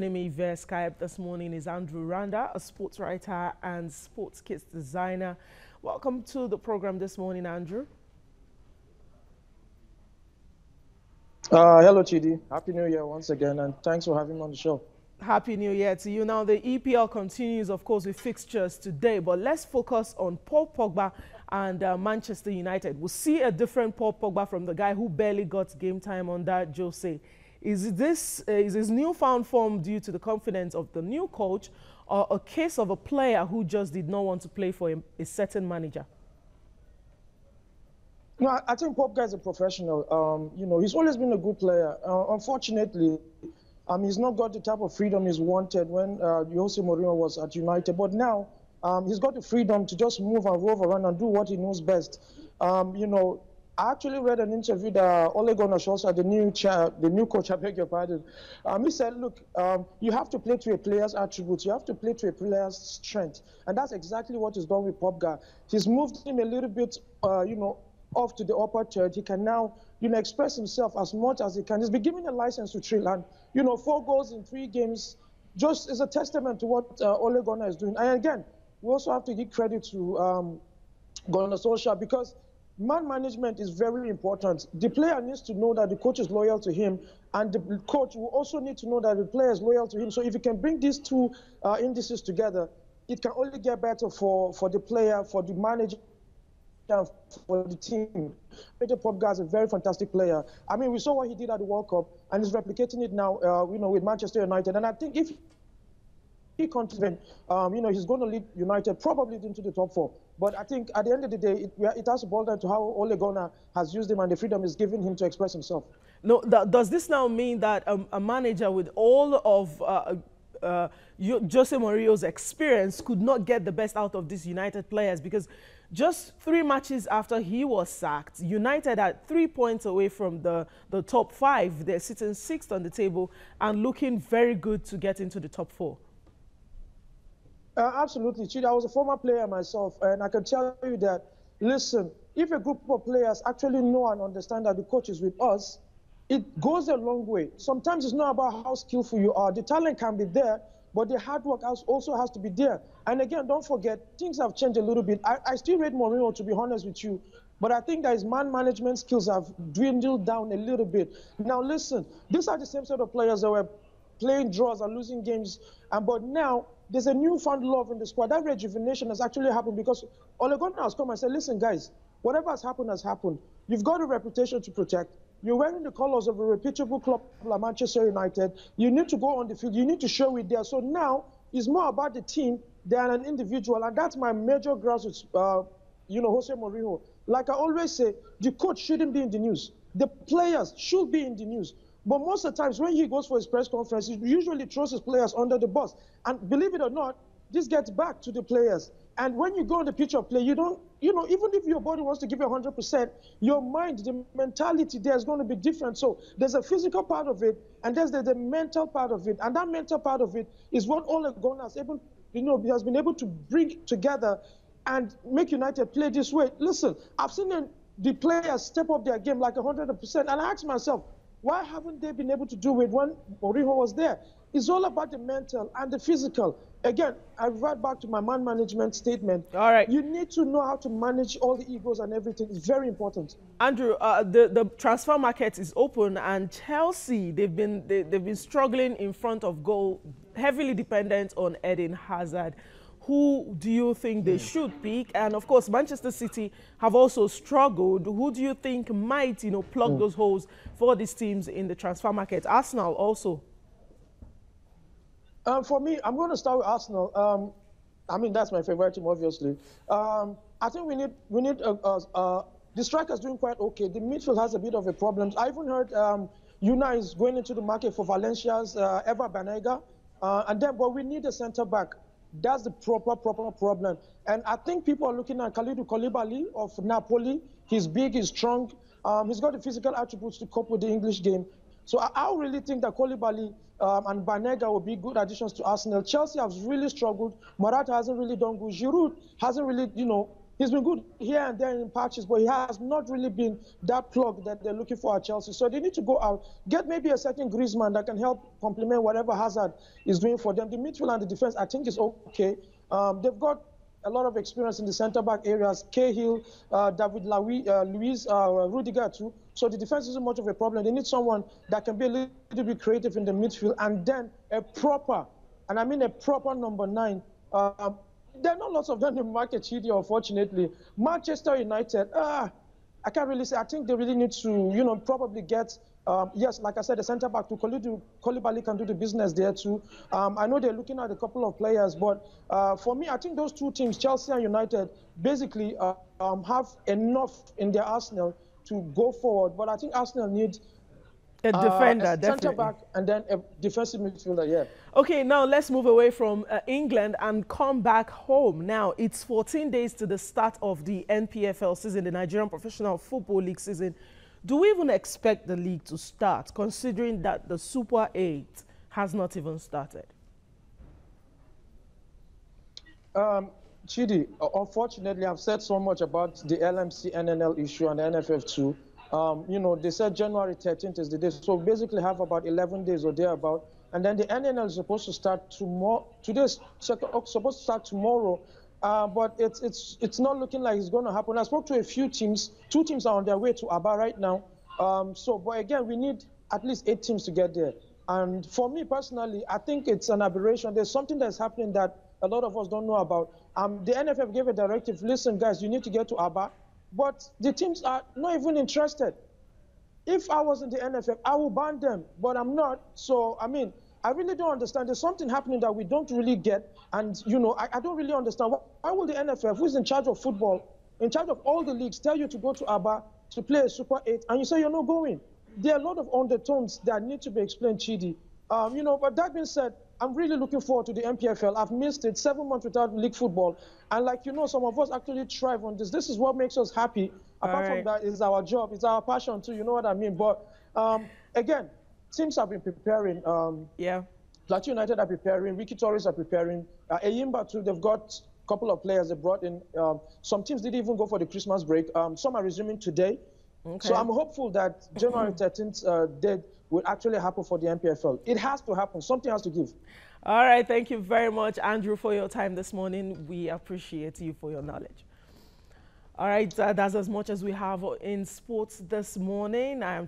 Me via Skype this morning is Andrew Randa, a sports writer and sports kits designer. Welcome to the program this morning, Andrew. Hello, Chidi. Happy New Year once again, and thanks for having me on the show. Happy New Year to you. Now, the EPL continues, of course, with fixtures today, but let's focus on Paul Pogba and Manchester United. We'll see a different Paul Pogba from the guy who barely got game time under Jose. Is his newfound form due to the confidence of the new coach, or a case of a player who just did not want to play for a certain manager? No, I think Pogba is a professional. He's always been a good player. Unfortunately, he's not got the type of freedom he's wanted when Jose Mourinho was at United. But now, he's got the freedom to just move and rove around and do what he knows best. I actually read an interview that Ole Gunnar Solskjaer, the new coach, I beg your pardon. He said, look, you have to play to a player's attributes. You have to play to a player's strength. And that's exactly what he's done with Pogba. He's moved him a little bit, off to the upper third. He can now, express himself as much as he can. He's been given a license to drill. And, 4 goals in 3 games just is a testament to what Ole Gunnar is doing. And again, we also have to give credit to Gunnar Solskjaer, because man management is very important. The player needs to know that the coach is loyal to him, and the coach will also need to know that the player is loyal to him. So if you can bring these two indices together, it can only get better for the player, for the manager, and for the team. Peter Pogba is a very fantastic player. I mean, we saw what he did at the World Cup, and he's replicating it now, with Manchester United. And I think if he continues, he's going to lead United probably into the top 4. But I think at the end of the day, it has to boil down to how Ole Gunnar has used him and the freedom is given him to express himself. No, does this now mean that a manager with all of Jose Mourinho's experience could not get the best out of these United players? Because just 3 matches after he was sacked, United are 3 points away from the top 5. They're sitting 6th on the table and looking very good to get into the top 4. Absolutely, Chidi. I was a former player myself, and I can tell you that, listen, if a group of players actually know and understand that the coach is with us, it goes a long way. Sometimes it's not about how skillful you are. The talent can be there, but the hard work also has to be there. And again, don't forget, things have changed a little bit. I still rate Mourinho, to be honest with you, but I think that his man management skills have dwindled down a little bit. Now, listen, these are the same set of players that were playing draws and losing games, but now there's a newfound love in the squad. That rejuvenation has actually happened because Ole Gunnar has come and said, listen, guys, whatever has happened has happened. You've got a reputation to protect. You're wearing the colors of a reputable club like Manchester United. You need to go on the field. You need to show it there. So now it's more about the team than an individual. And that's my major grasp with, Jose Mourinho. Like I always say, the coach shouldn't be in the news. The players should be in the news. But most of the times when he goes for his press conference, he usually throws his players under the bus. And believe it or not, this gets back to the players. And when you go on the pitch of play, you don't, even if your body wants to give you 100%, your mind, the mentality there is going to be different. So there's a physical part of it, and there's the mental part of it. And that mental part of it is what Ole Gunnar has been able to bring together and make United play this way. Listen, I've seen the players step up their game like 100%. And I ask myself, why haven't they been able to do it when Mourinho was there? It's all about the mental and the physical. Again, I revert back to my man management statement. All right. You need to know how to manage all the egos and everything. It's very important. Andrew, the transfer market is open, and Chelsea, they've been struggling in front of goal, heavily dependent on Eden Hazard. Who do you think they should pick? And of course, Manchester City have also struggled. Who do you think might, plug those holes for these teams in the transfer market? Arsenal also. For me, I'm going to start with Arsenal. That's my favorite team, obviously. I think we need the striker's doing quite okay. The midfield has a bit of a problem. I even heard Una is going into the market for Valencia's Eva Banega, but we need a centre back. That's the proper problem. And I think people are looking at Kalidou Koulibaly of Napoli. He's big, he's strong. He's got the physical attributes to cope with the English game. So I really think that Koulibaly and Banega will be good additions to Arsenal. Chelsea has really struggled. Morata hasn't really done good. Giroud hasn't really, He's been good here and there in patches, but he has not really been that plug that they're looking for at Chelsea. So they need to go out, get maybe a certain Griezmann that can help complement whatever Hazard is doing for them. The midfield and the defense, I think, is okay. They've got a lot of experience in the centre-back areas. Cahill, David Luiz, Rudiger too. So the defense isn't much of a problem. They need someone that can be a little bit creative in the midfield, and then a proper, and I mean a proper number 9. There are not lots of them in the market, Chidi, unfortunately. Manchester United, I can't really say. I think they really need to, probably get, yes, like I said, the centre-back to Koulibaly can do the business there too. I know they're looking at a couple of players, but for me, I think those two teams, Chelsea and United, basically have enough in their arsenal to go forward. But I think Arsenal need a defender, a centre-back, and then a defensive midfielder, yeah. Okay, now let's move away from England and come back home. Now, it's 14 days to the start of the NPFL season, the Nigerian Professional Football League season. Do we even expect the league to start, considering that the Super 8 has not even started? Chidi, unfortunately, I've said so much about the LMC NNL issue and the NFF too. They said January 13th is the day, so basically have about 11 days or thereabout. And then the NNL is supposed to start tomorrow. Today's supposed to start tomorrow, but it's not looking like it's going to happen. I spoke to a few teams. 2 teams are on their way to Aba right now. But again, we need at least 8 teams to get there. And for me personally, I think it's an aberration. There's something that's happening that a lot of us don't know about. The NFF gave a directive. Listen, guys, you need to get to Aba. But the teams are not even interested. If I was in the NFF, I would ban them, but I'm not. So, I mean, I really don't understand. There's something happening that we don't really get. And, I don't really understand. Why will the NFF, who's in charge of football, in charge of all the leagues, tell you to go to Aba to play a Super 8, and you say you're not going? There are a lot of undertones that need to be explained, Chidi. But that being said, I'm really looking forward to the NPFL. I've missed it, 7 months without league football. And some of us actually thrive on this. This is what makes us happy. Apart from that, it's our job, it's our passion too, you know what I mean? But again, teams have been preparing. Plateau United are preparing, Wiki Torres are preparing. Eyimba too, they've got a couple of players they brought in. Some teams didn't even go for the Christmas break. Some are resuming today. Okay. So I'm hopeful that January 13th date will actually happen for the NPFL. It has to happen. Something has to give. All right. Thank you very much, Andrew, for your time this morning. We appreciate you for your knowledge. All right. That's as much as we have in sports this morning. I am